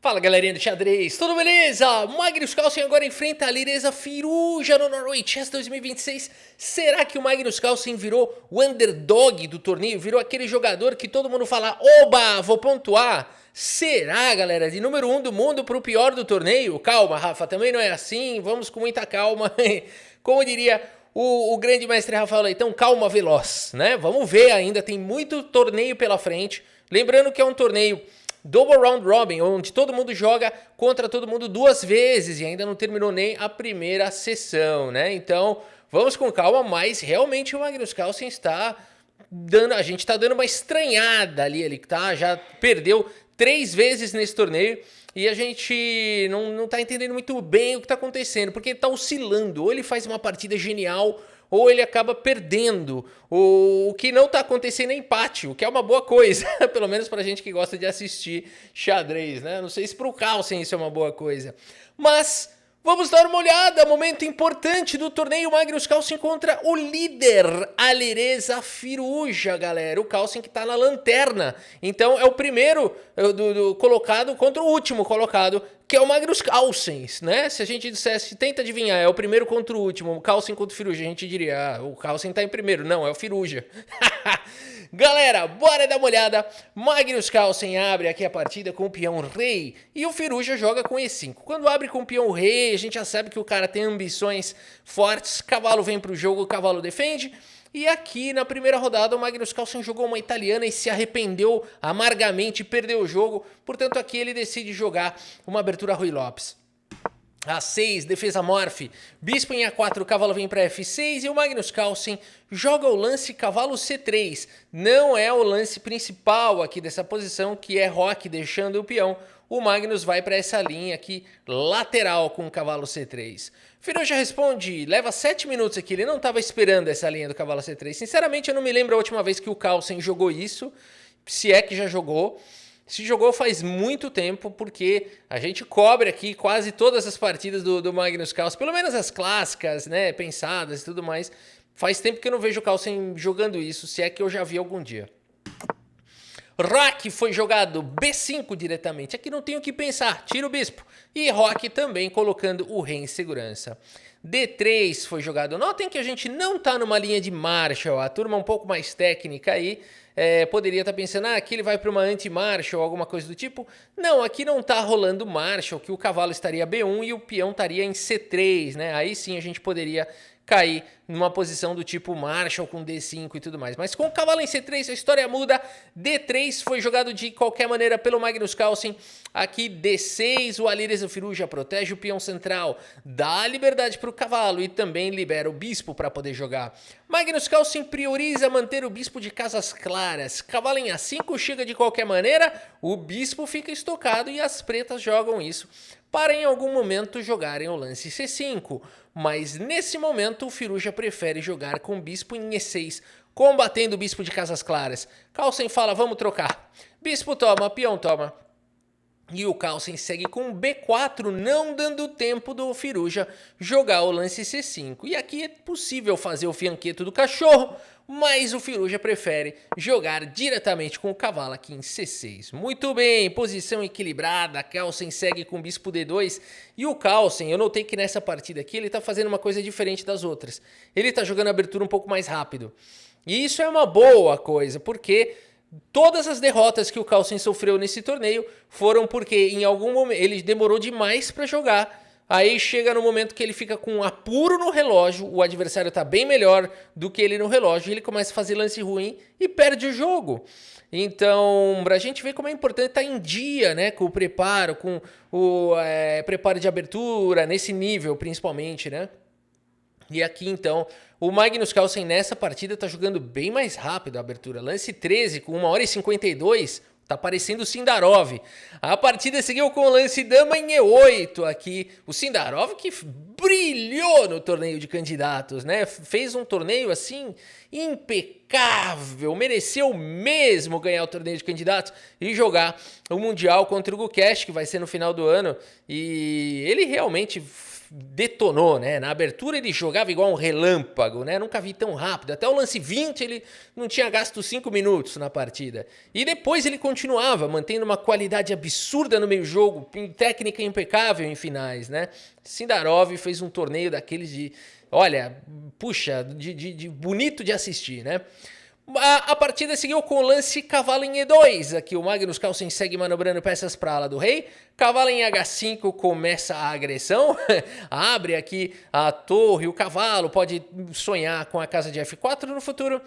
Fala galerinha do xadrez, tudo beleza? Magnus Carlsen agora enfrenta a Lireza Firuja no Norway Chess 2026. Será que o Magnus Carlsen virou o underdog do torneio? Virou aquele jogador que todo mundo fala, oba, vou pontuar? Será, galera, de número 1 do mundo pro pior do torneio? Calma, Rafa, também não é assim, vamos com muita calma. Como diria o grande mestre Rafael Leitão, calma veloz, né? Vamos ver ainda, tem muito torneio pela frente. Lembrando que é um torneio double round robin, onde todo mundo joga contra todo mundo duas vezes e ainda não terminou nem a primeira sessão, né? Então, vamos com calma, mas realmente o Magnus Carlsen está dando, a gente está dando uma estranhada ali, ele tá, já perdeu 3 vezes nesse torneio e a gente não tá entendendo muito bem o que tá acontecendo, porque ele tá oscilando, ou ele faz uma partida genial, ou ele acaba perdendo. O que não tá acontecendo é empate, o que é uma boa coisa, pelo menos pra gente que gosta de assistir xadrez, né? Não sei se pro Carlsen isso é uma boa coisa. Mas vamos dar uma olhada, momento importante do torneio Magnus Carlsen contra o líder, a Lireza Firuja, galera. O Carlsen que tá na lanterna, então é o primeiro do colocado contra o último colocado, que é o Magnus Carlsen, né? Se a gente dissesse, tenta adivinhar, é o primeiro contra o último, o Carlsen contra o Firuja, a gente diria, o Carlsen tá em primeiro. Não, é o Firuja. Galera, bora dar uma olhada. Magnus Carlsen abre aqui a partida com o peão rei e o Firuja joga com E5. Quando abre com o peão rei, a gente já sabe que o cara tem ambições fortes, cavalo vem pro jogo, o cavalo defende. E aqui na primeira rodada o Magnus Carlsen jogou uma italiana e se arrependeu amargamente, perdeu o jogo. Portanto aqui ele decide jogar uma abertura Ruy Lopes. A6, defesa morfe, bispo em A4, cavalo vem para F6 e o Magnus Carlsen joga o lance cavalo C3. Não é o lance principal aqui dessa posição, que é roque deixando o peão. O Magnus vai para essa linha aqui lateral com o cavalo C3. Firuja responde, leva 7 minutos aqui, ele não estava esperando essa linha do cavalo C3. Sinceramente eu não me lembro a última vez que o Carlsen jogou isso, se é que já jogou. Se jogou faz muito tempo, porque a gente cobre aqui quase todas as partidas do Magnus Carlsen, pelo menos as clássicas, né, pensadas e tudo mais. Faz tempo que eu não vejo o Carlsen jogando isso, se é que eu já vi algum dia. Roque foi jogado B5 diretamente, aqui não tem o que pensar, tira o bispo. E Roque também colocando o rei em segurança. D3 foi jogado, notem que a gente não está numa linha de Marshall, a turma um pouco mais técnica aí, poderia estar pensando, aqui ele vai para uma anti-Marshall ou alguma coisa do tipo. Não, aqui não está rolando Marshall, que o cavalo estaria B1 e o peão estaria em C3, né? Aí sim a gente poderia cair numa posição do tipo Marshall com D5 e tudo mais. Mas com o cavalo em C3 a história muda. D3 foi jogado de qualquer maneira pelo Magnus Carlsen. Aqui D6, o Lireza Firuja protege o peão central, dá liberdade para o cavalo e também libera o bispo para poder jogar. Magnus Carlsen prioriza manter o bispo de casas claras. Cavalo em A5 chega de qualquer maneira, o bispo fica estocado e as pretas jogam isso para em algum momento jogarem o lance C5. Mas nesse momento o Firuja prefere jogar com o bispo em E6, combatendo o bispo de casas claras. Carlsen fala, vamos trocar. Bispo toma, peão toma. E o Carlsen segue com B4, não dando tempo do Firuja jogar o lance C5. E aqui é possível fazer o fianqueto do cachorro, mas o Firuja prefere jogar diretamente com o cavalo aqui em C6. Muito bem, posição equilibrada, Carlsen segue com bispo D2. E o Carlsen, eu notei que nessa partida aqui ele está fazendo uma coisa diferente das outras. Ele está jogando a abertura um pouco mais rápido. E isso é uma boa coisa, porque todas as derrotas que o Carlsen sofreu nesse torneio foram porque em algum momento ele demorou demais para jogar. Aí chega no momento que ele fica com um apuro no relógio, o adversário tá bem melhor do que ele no relógio, e ele começa a fazer lance ruim e perde o jogo. Então, pra gente ver como é importante estar em dia, né, com o preparo, com o preparo de abertura, nesse nível principalmente, né? E aqui então, o Magnus Carlsen nessa partida tá jogando bem mais rápido a abertura. Lance 13 com 1h52, tá parecendo o Sindarov. A partida seguiu com o lance dama em E8 aqui. O Sindarov que brilhou no torneio de candidatos, né? Fez um torneio assim impecável, mereceu mesmo ganhar o torneio de candidatos e jogar o Mundial contra o Gukesh, que vai ser no final do ano. E ele realmente detonou, né? Na abertura ele jogava igual um relâmpago, né? Nunca vi tão rápido. Até o lance 20 ele não tinha gasto 5 minutos na partida. E depois ele continuava, mantendo uma qualidade absurda no meio-jogo, técnica impecável em finais, né? Sindarov fez um torneio daqueles de, olha, puxa, de bonito de assistir, né? A partida seguiu com o lance cavalo em E2. Aqui o Magnus Carlsen segue manobrando peças para a ala do rei. Cavalo em H5 começa a agressão. Abre aqui a torre, o cavalo pode sonhar com a casa de F4 no futuro.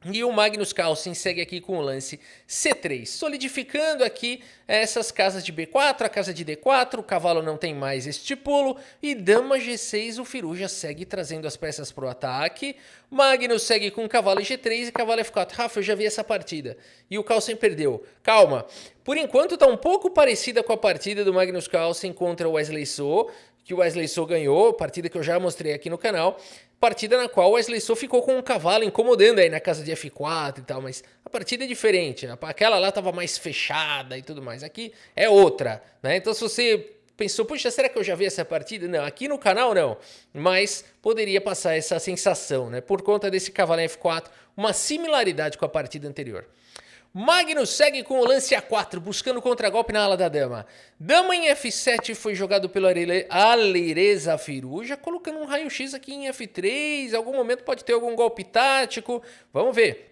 E o Magnus Carlsen segue aqui com o lance C3, solidificando aqui essas casas de B4, a casa de D4, o cavalo não tem mais este pulo, e dama G6, o Firuja segue trazendo as peças para o ataque, Magnus segue com cavalo G3 e cavalo F4. Rafa, eu já vi essa partida, e o Carlsen perdeu. Calma, por enquanto está um pouco parecida com a partida do Magnus Carlsen contra o Wesley So, que o Wesley So ganhou, partida que eu já mostrei aqui no canal, partida na qual o Wesley So ficou com um cavalo incomodando aí na casa de F4 e tal, mas a partida é diferente, aquela lá estava mais fechada e tudo mais, aqui é outra, né? Então se você pensou, puxa, será que eu já vi essa partida? Não, aqui no canal não, mas poderia passar essa sensação, né? Por conta desse cavalo em F4, uma similaridade com a partida anterior. Magnus segue com o lance A4, buscando contragolpe na ala da dama. Dama em F7 foi jogado pelo Alireza Firuja, colocando um raio-x aqui em F3. Em algum momento pode ter algum golpe tático. Vamos ver.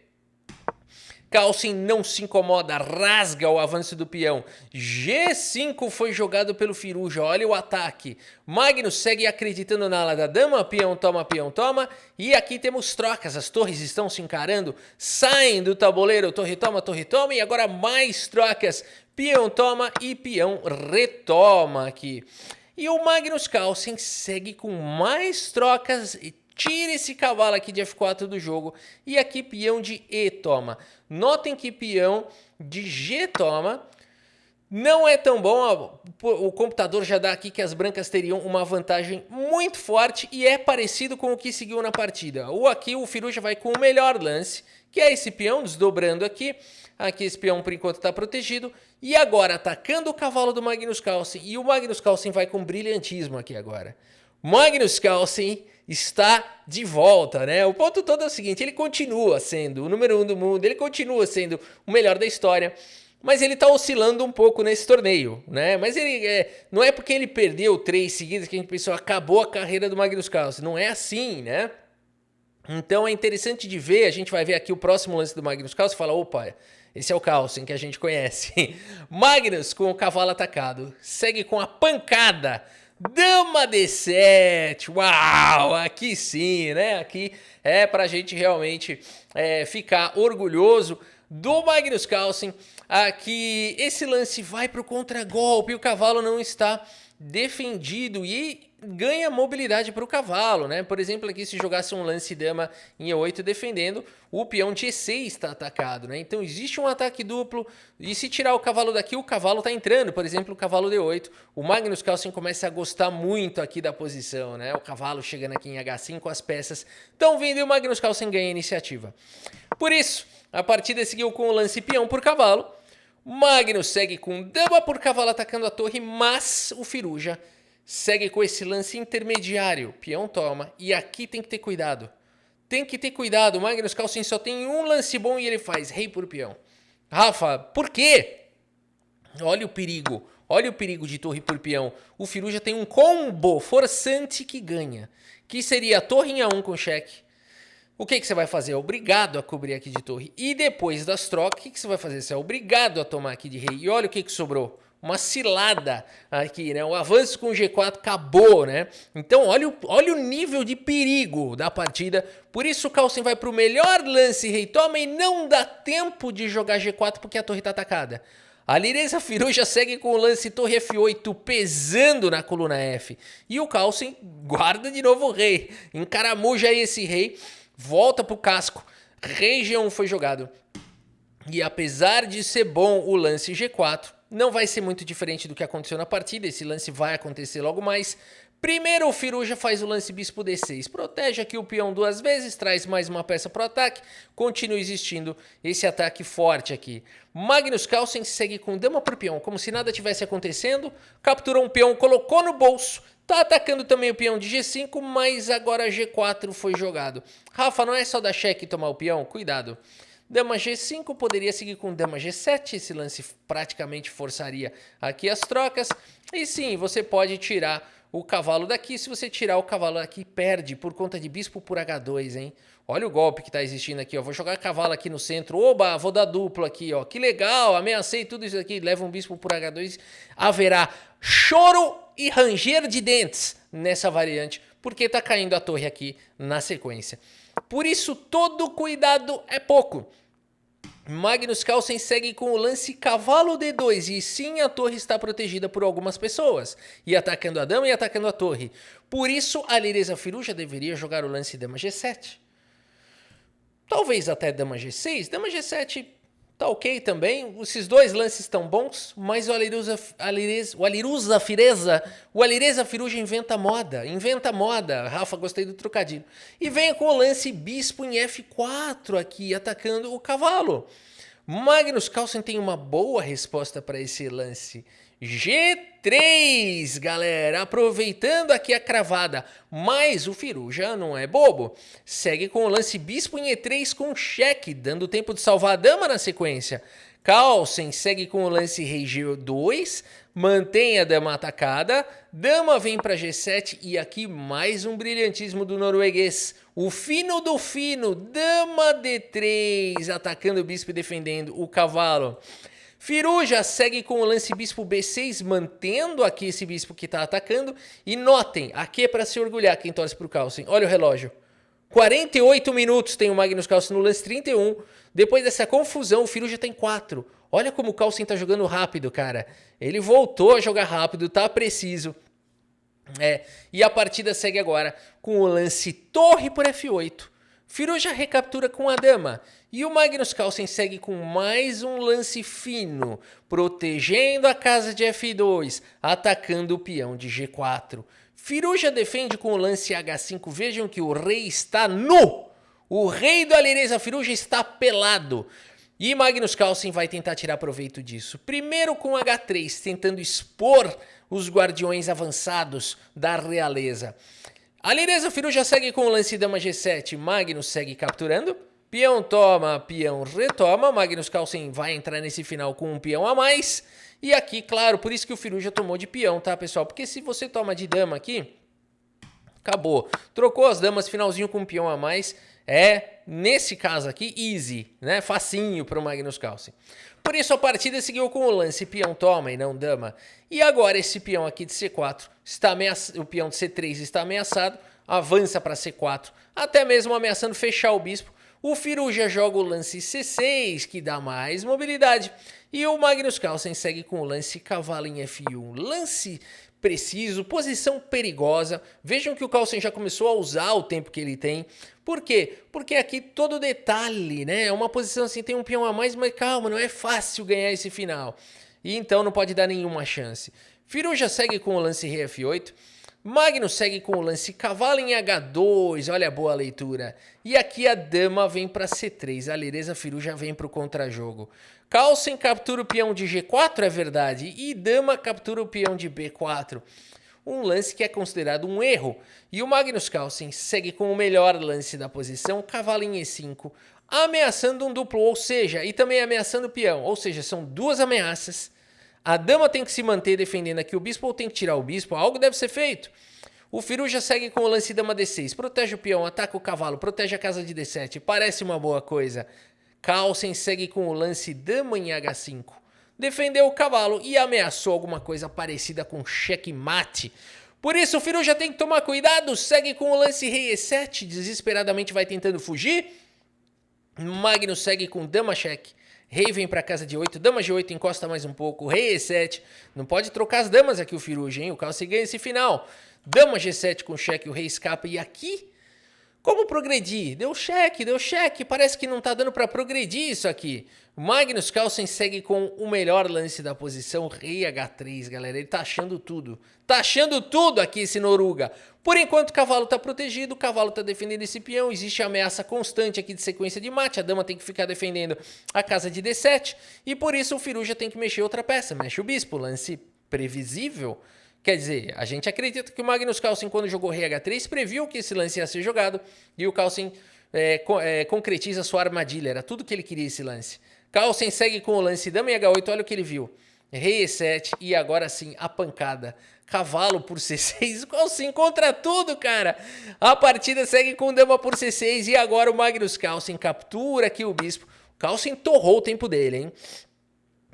Carlsen não se incomoda, rasga o avanço do peão. G5 foi jogado pelo Firuja, olha o ataque. Magnus segue acreditando na ala da dama, peão toma. E aqui temos trocas, as torres estão se encarando, saem do tabuleiro, torre toma. E agora mais trocas, peão toma e peão retoma aqui. E o Magnus Carlsen segue com mais trocas e tira esse cavalo aqui de F4 do jogo. E aqui peão de E toma. Notem que peão de G toma não é tão bom. O computador já dá aqui que as brancas teriam uma vantagem muito forte e é parecido com o que seguiu na partida. Aqui o Firuja vai com o melhor lance, que é esse peão desdobrando aqui. Aqui esse peão por enquanto está protegido. E agora atacando o cavalo do Magnus Carlsen. E o Magnus Carlsen vai com brilhantismo aqui agora. Magnus Carlsen está de volta, né? O ponto todo é o seguinte, ele continua sendo o número 1 do mundo, ele continua sendo o melhor da história, mas ele está oscilando um pouco nesse torneio, né? Mas ele não é porque ele perdeu 3 seguidas que a gente pensou, acabou a carreira do Magnus Carlsen, não é assim, né? Então é interessante de ver, a gente vai ver aqui o próximo lance do Magnus Carlsen e fala, opa, esse é o Carlsen que a gente conhece. Magnus com o cavalo atacado, segue com a pancada. Dama D7, uau, aqui sim, né? Aqui é pra gente realmente ficar orgulhoso do Magnus Carlsen. Aqui esse lance vai pro contragolpe, o cavalo não está defendido e ganha mobilidade para o cavalo, né? Por exemplo, aqui se jogasse um lance dama em E8 defendendo, o peão de E6 está atacado, né? Então existe um ataque duplo e se tirar o cavalo daqui, o cavalo está entrando, por exemplo, o cavalo D8. O Magnus Carlsen começa a gostar muito aqui da posição, né? O cavalo chegando aqui em H5, as peças estão vindo e o Magnus Carlsen ganha a iniciativa. Por isso, a partida seguiu com o lance peão por cavalo. Magnus segue com dama por cavalo atacando a torre, mas o Firuja segue com esse lance intermediário, peão toma, e aqui tem que ter cuidado. Tem que ter cuidado, o Magnus Carlsen só tem um lance bom e ele faz rei por peão. Rafa, por quê? Olha o perigo de torre por peão. O Firuja tem um combo forçante que ganha, que seria a torre em A1 com cheque. O que você vai fazer? É obrigado a cobrir aqui de torre. E depois das trocas, o que você vai fazer? Você é obrigado a tomar aqui de rei. E olha o que sobrou. Uma cilada aqui, né? O avanço com o G4 acabou, né? Então, olha o nível de perigo da partida. Por isso, o Carlsen vai para o melhor lance, rei toma, e não dá tempo de jogar G4 porque a torre está atacada. A Alireza Firuja segue com o lance torre F8 pesando na coluna F. E o Carlsen guarda de novo o rei. Encaramuja aí esse rei, volta para o casco. Rei G1 foi jogado. E apesar de ser bom o lance G4, não vai ser muito diferente do que aconteceu na partida, esse lance vai acontecer logo mais. Primeiro o Firuja faz o lance bispo D6, protege aqui o peão 2 vezes, traz mais uma peça para o ataque, continua existindo esse ataque forte aqui. Magnus Carlsen segue com dama por peão, como se nada tivesse acontecendo, capturou um peão, colocou no bolso, Tá atacando também o peão de G5, mas agora G4 foi jogado. Rafa, não é só dar cheque e tomar o peão? Cuidado. Dama G5 poderia seguir com Dama G7, esse lance praticamente forçaria aqui as trocas. E sim, você pode tirar o cavalo daqui. Se você tirar o cavalo daqui, perde por conta de bispo por H2, hein? Olha o golpe que tá existindo aqui, ó. Vou jogar cavalo aqui no centro. Oba, vou dar duplo aqui, ó. Que legal, ameacei tudo isso aqui. Leva um bispo por H2. Haverá choro e ranger de dentes nessa variante, porque tá caindo a torre aqui na sequência. Por isso, todo cuidado é pouco. Magnus Carlsen segue com o lance cavalo D2 e sim a torre está protegida por algumas pessoas e atacando a dama e atacando a torre. Por isso a Alireza Firuja deveria jogar o lance dama G7. Talvez até dama G6, dama G7 tá ok também, esses dois lances estão bons, mas o Alireza Firuja inventa moda, Rafa, gostei do trocadilho, e vem com o lance bispo em F4 aqui, atacando o cavalo. Magnus Carlsen tem uma boa resposta para esse lance. G3, galera, aproveitando aqui a cravada, mas o Firuja não é bobo. Segue com o lance bispo em E3 com cheque, dando tempo de salvar a dama na sequência. Carlsen segue com o lance rei G2, mantém a dama atacada, dama vem para G7 e aqui mais um brilhantismo do norueguês. O fino do fino, dama D3, atacando o bispo e defendendo o cavalo. Firuja segue com o lance bispo B6, mantendo aqui esse bispo que está atacando. E notem, aqui é para se orgulhar quem torce para o Carlsen. Olha o relógio. 48 minutos tem o Magnus Carlsen no lance 31. Depois dessa confusão, o Firuja tem 4. Olha como o Carlsen está jogando rápido, cara. Ele voltou a jogar rápido, tá preciso. E a partida segue agora com o lance torre por F8. Firuja recaptura com a dama e o Magnus Carlsen segue com mais um lance fino, protegendo a casa de F2, atacando o peão de G4. Firuja defende com o lance H5, vejam que o rei está nu! O rei do Alireza Firuja está pelado. E Magnus Carlsen vai tentar tirar proveito disso. Primeiro com H3, tentando expor os guardiões avançados da realeza. Alireza Firuja segue com o lance dama G7, Magnus segue capturando, peão toma, peão retoma, Magnus Carlsen vai entrar nesse final com um peão a mais, e aqui, claro, por isso que o Firuja tomou de peão, tá, pessoal? Porque se você toma de dama aqui, acabou. Trocou as damas, finalzinho com um peão a mais, nesse caso aqui, easy, né? Facinho para o Magnus Carlsen. Por isso a partida seguiu com o lance peão toma e não dama. E agora esse peão aqui de C4, o peão de C3 está ameaçado, avança para C4, até mesmo ameaçando fechar o bispo. O Firuja joga o lance C6, que dá mais mobilidade. E o Magnus Carlsen segue com o lance cavalo em F1. Lance preciso, posição perigosa. Vejam que o Carlsen já começou a usar o tempo que ele tem. Por quê? Porque aqui todo detalhe, né? É uma posição assim, tem um peão a mais, mas calma, não é fácil ganhar esse final. E então não pode dar nenhuma chance. Firuja segue com o lance rei F8. Magnus segue com o lance cavalo em H2, olha a boa leitura. E aqui a dama vem para C3, a Alireza Firuja vem para o contrajogo. Carlsen captura o peão de G4, é verdade, e dama captura o peão de B4. Um lance que é considerado um erro. E o Magnus Carlsen segue com o melhor lance da posição, cavalo em E5, ameaçando um duplo, ou seja, e também ameaçando o peão. Ou seja, são duas ameaças. A dama tem que se manter defendendo aqui o bispo ou tem que tirar o bispo, algo deve ser feito. O Firuja segue com o lance dama D6, protege o peão, ataca o cavalo, protege a casa de D7, parece uma boa coisa. Carlsen segue com o lance dama em H5, defendeu o cavalo e ameaçou alguma coisa parecida com checkmate. Por isso o Firuja tem que tomar cuidado, segue com o lance rei E7, desesperadamente vai tentando fugir. Magnus segue com dama cheque. Rei vem para casa de 8, dama G8 encosta mais um pouco, rei E7, não pode trocar as damas aqui o Firuja, hein? O Carlsen ganha esse final. Dama G7 com cheque, o rei escapa e aqui, como progredir? Deu cheque, parece que não tá dando para progredir isso aqui. Magnus Carlsen segue com o melhor lance da posição, rei H3, galera, ele tá achando tudo aqui esse Noruga. Por enquanto o cavalo tá protegido, o cavalo tá defendendo esse peão, existe ameaça constante aqui de sequência de mate, a dama tem que ficar defendendo a casa de D7, e por isso o Firuja tem que mexer outra peça, mexe o bispo, lance previsível, Quer dizer, a gente acredita que o Magnus Carlsen, quando jogou rei H3, previu que esse lance ia ser jogado e o Carlsen concretiza sua armadilha. Era tudo que ele queria esse lance. Carlsen segue com o lance dama em H8, olha o que ele viu. Rei E7 e agora sim a pancada. Cavalo por C6, o Carlsen contra tudo, cara. A partida segue com dama por C6 e agora o Magnus Carlsen captura aqui o bispo. O Carlsen torrou o tempo dele, hein?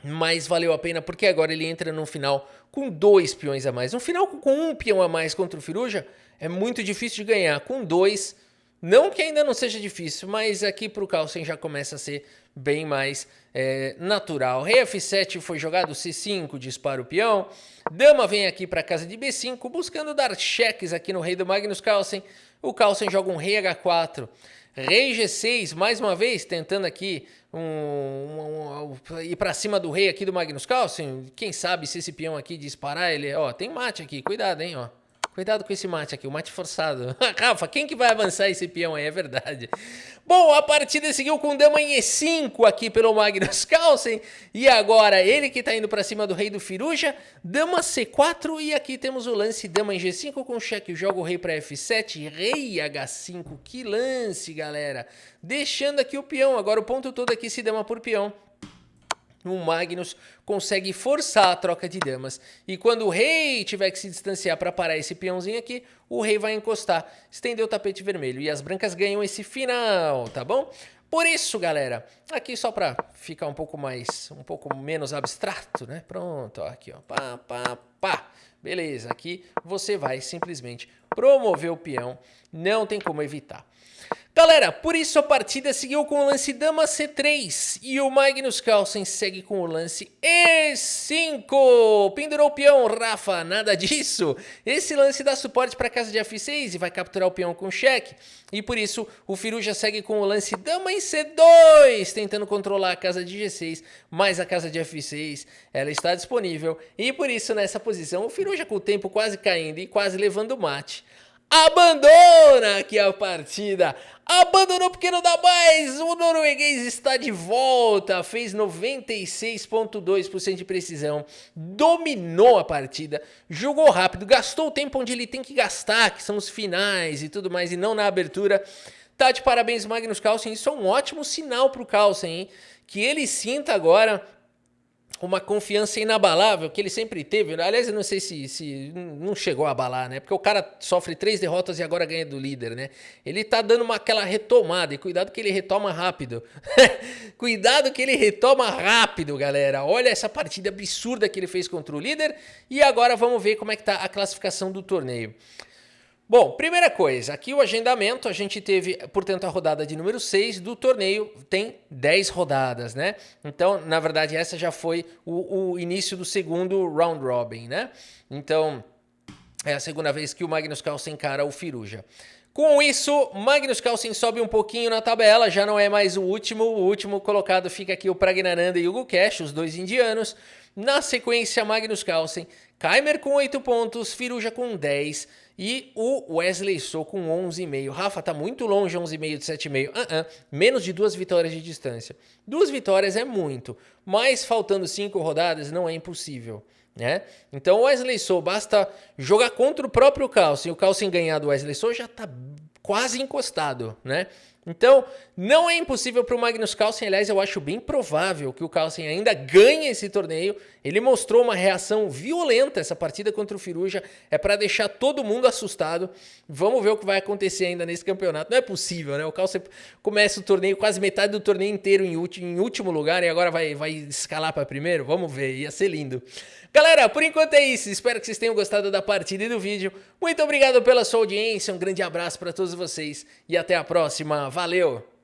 Mas valeu a pena porque agora ele entra no final com 2 peões a mais. Um final com 1 peão a mais contra o Firuja é muito difícil de ganhar. Com 2, não que ainda não seja difícil, mas aqui pro Carlsen já começa a ser bem mais natural. Rei F7 foi jogado, C5 dispara o peão. Dama vem aqui para casa de B5, buscando dar cheques aqui no rei do Magnus Carlsen. O Carlsen joga um rei H4. Rei G6, mais uma vez, tentando aqui ir para cima do rei aqui do Magnus Carlsen. Quem sabe se esse peão aqui disparar, ele... Ó, tem mate aqui, cuidado, hein, ó. Cuidado com esse mate aqui, o mate forçado. Rafa, quem que vai avançar esse peão aí? É verdade. Bom, a partida seguiu com dama em E5 aqui pelo Magnus Carlsen. E agora ele que tá indo pra cima do rei do Firuja. Dama C4 e aqui temos o lance dama em G5 com cheque. Joga o rei pra F7, rei H5. Que lance, galera. Deixando aqui o peão. Agora o ponto todo aqui se dama por peão. O Magnus consegue forçar a troca de damas. E quando o rei tiver que se distanciar para parar esse peãozinho aqui, o rei vai encostar, estender o tapete vermelho. E as brancas ganham esse final, tá bom? Por isso, galera, aqui só para ficar um pouco menos abstrato, né? Pronto, ó, aqui, ó. Pá, pá, pá. Beleza, aqui você vai simplesmente promover o peão. Não tem como evitar. Galera, por isso a partida seguiu com o lance dama C3 e o Magnus Carlsen segue com o lance E5. Pendurou o peão, Rafa, nada disso. Esse lance dá suporte para a casa de F6 e vai capturar o peão com cheque. E por isso o Firuja segue com o lance dama em C2, tentando controlar a casa de G6, mas a casa de F6 ela está disponível. E por isso nessa posição o Firuja com o tempo quase caindo e quase levando o mate. Abandona aqui a partida, abandonou porque não dá mais, o norueguês está de volta, fez 96,2% de precisão, dominou a partida, jogou rápido, gastou o tempo onde ele tem que gastar, que são os finais e tudo mais, e não na abertura. Tá de parabéns Magnus Carlsen, isso é um ótimo sinal pro Carlsen, hein? Que ele sinta agora uma confiança inabalável que ele sempre teve. Aliás, eu não sei se não chegou a abalar, né? Porque o cara sofre 3 derrotas e agora ganha do líder, né? Ele tá dando aquela retomada e cuidado que ele retoma rápido. Cuidado que ele retoma rápido, galera. Olha essa partida absurda que ele fez contra o líder e agora vamos ver como é que tá a classificação do torneio. Bom, primeira coisa, aqui o agendamento, a gente teve, portanto, a rodada de número 6 do torneio, tem 10 rodadas, né? Então, na verdade, essa já foi o início do segundo round robin, né? Então, é a segunda vez que o Magnus Carlsen encara o Firuja. Com isso, Magnus Carlsen sobe um pouquinho na tabela, já não é mais o último colocado fica aqui o Praggnanandhaa e o Gukesh, os dois indianos. Na sequência, Magnus Carlsen, Kaymer com 8 pontos, Firuja com 10 e o Wesley So com 11,5. Rafa, tá muito longe 11,5 de 7,5. Menos de 2 vitórias de distância. 2 vitórias é muito, mas faltando 5 rodadas não é impossível, né? Então o Wesley So basta jogar contra o próprio Carlsen. O Carlsen ganhar do Wesley So já tá quase encostado, né? Então, não é impossível para o Magnus Carlsen, aliás, eu acho bem provável que o Carlsen ainda ganhe esse torneio. Ele mostrou uma reação violenta, essa partida contra o Firuja é para deixar todo mundo assustado. Vamos ver o que vai acontecer ainda nesse campeonato. Não é possível, né? O Carlsen começa o torneio, quase metade do torneio inteiro em último lugar e agora vai escalar para primeiro. Vamos ver, ia ser lindo. Galera, por enquanto é isso. Espero que vocês tenham gostado da partida e do vídeo. Muito obrigado pela sua audiência, um grande abraço para todos vocês e até a próxima. Valeu!